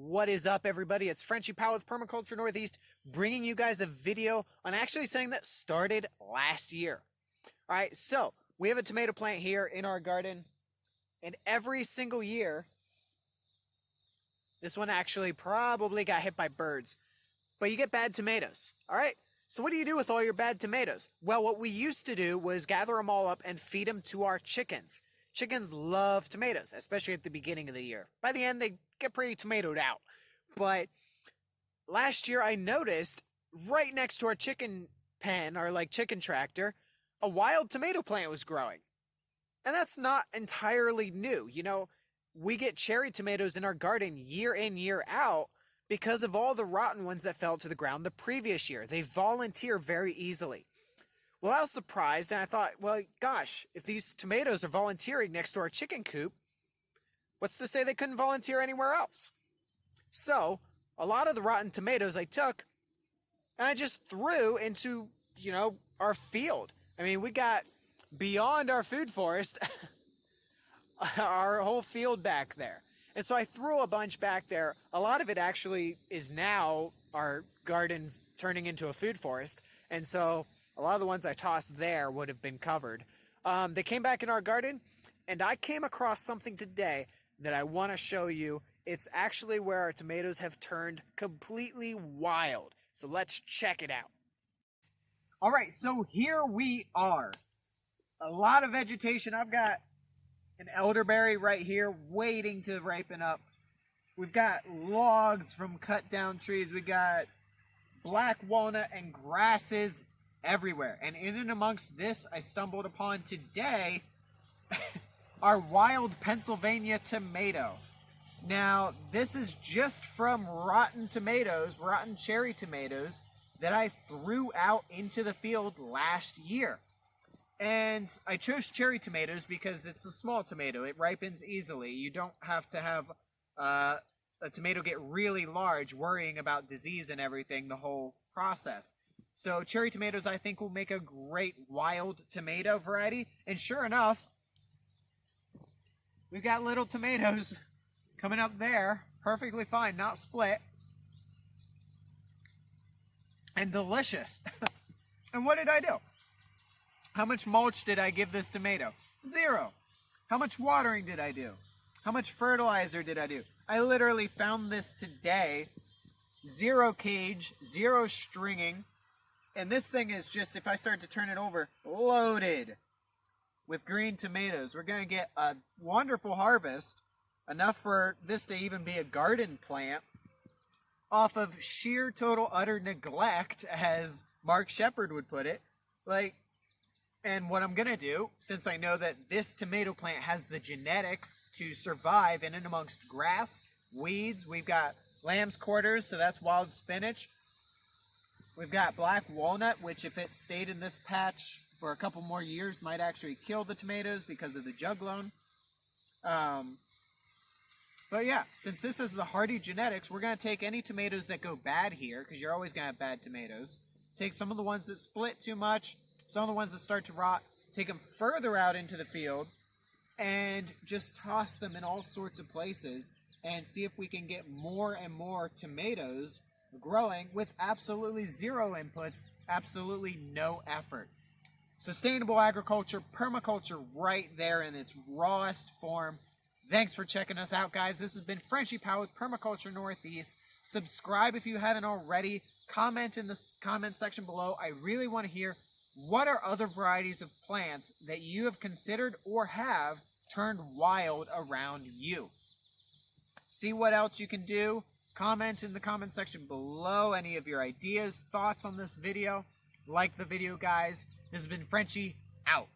What is up, everybody? It's Frenchie Powell with Permaculture Northeast, bringing you guys a video on actually something that started last year. All right, so we have a tomato plant here in our garden, and every single year, this one actually probably got hit by birds, but you get bad tomatoes. All right, so what do you do with all your bad tomatoes? Well, what we used to do was gather them all up and feed them to our chickens. Chickens love tomatoes, especially at the beginning of the year. By the end, they get pretty tomatoed out. But last year, I noticed right next to our chicken pen, our chicken tractor, a wild tomato plant was growing. And that's not entirely new. You know, we get cherry tomatoes in our garden year in, year out because of all the rotten ones that fell to the ground the previous year. They volunteer very easily. Well, I was surprised, and I thought, well, gosh, if these tomatoes are volunteering next to our chicken coop, what's to say they couldn't volunteer anywhere else? So, a lot of the rotten tomatoes I took, and I just threw into, our field. I mean, we got beyond our food forest, our whole field back there. And so I threw a bunch back there. A lot of it actually is now our garden turning into a food forest. And so a lot of the ones I tossed there would have been covered. They came back in our garden, and I came across something today that I want to show you. It's actually where our tomatoes have turned completely wild. So let's check it out. All right, so here we are. A lot of vegetation. I've got an elderberry right here waiting to ripen up. We've got logs from cut down trees. We got black walnut and grasses everywhere. And in and amongst this, I stumbled upon today our wild Pennsylvania tomato. Now, this is just from rotten cherry tomatoes that I threw out into the field last year. And I chose cherry tomatoes because it's a small tomato. It ripens easily. You don't have to have a tomato get really large worrying about disease and everything the whole process. So cherry tomatoes, I think, will make a great wild tomato variety. And sure enough, we've got little tomatoes coming up there, perfectly fine, not split, and delicious. And what did I do? How much mulch did I give this tomato? 0. How much watering did I do? How much fertilizer did I do? I literally found this today. 0 cage, 0 stringing. And this thing is just, if I start to turn it over, loaded with green tomatoes. We're going to get a wonderful harvest, enough for this to even be a garden plant, off of sheer total utter neglect, as Mark Shepard would put it. And what I'm going to do, since I know that this tomato plant has the genetics to survive in and amongst grass, weeds, we've got lamb's quarters, so that's wild spinach. We've got black walnut, which if it stayed in this patch for a couple more years, might actually kill the tomatoes because of the juglone. But yeah, since this is the hardy genetics, we're going to take any tomatoes that go bad here, because you're always going to have bad tomatoes. Take some of the ones that split too much, some of the ones that start to rot, take them further out into the field, and just toss them in all sorts of places, and see if we can get more and more tomatoes growing with absolutely 0 inputs, absolutely no effort. Sustainable agriculture, permaculture right there in its rawest form. Thanks for checking us out, guys. This has been Frenchie Powell with Permaculture Northeast. Subscribe if you haven't already. Comment in the comment section below. I really want to hear, what are other varieties of plants that you have considered or have turned wild around you? See what else you can do. Comment in the comment section below any of your ideas, thoughts on this video. Like the video, guys. This has been Frenchie, out.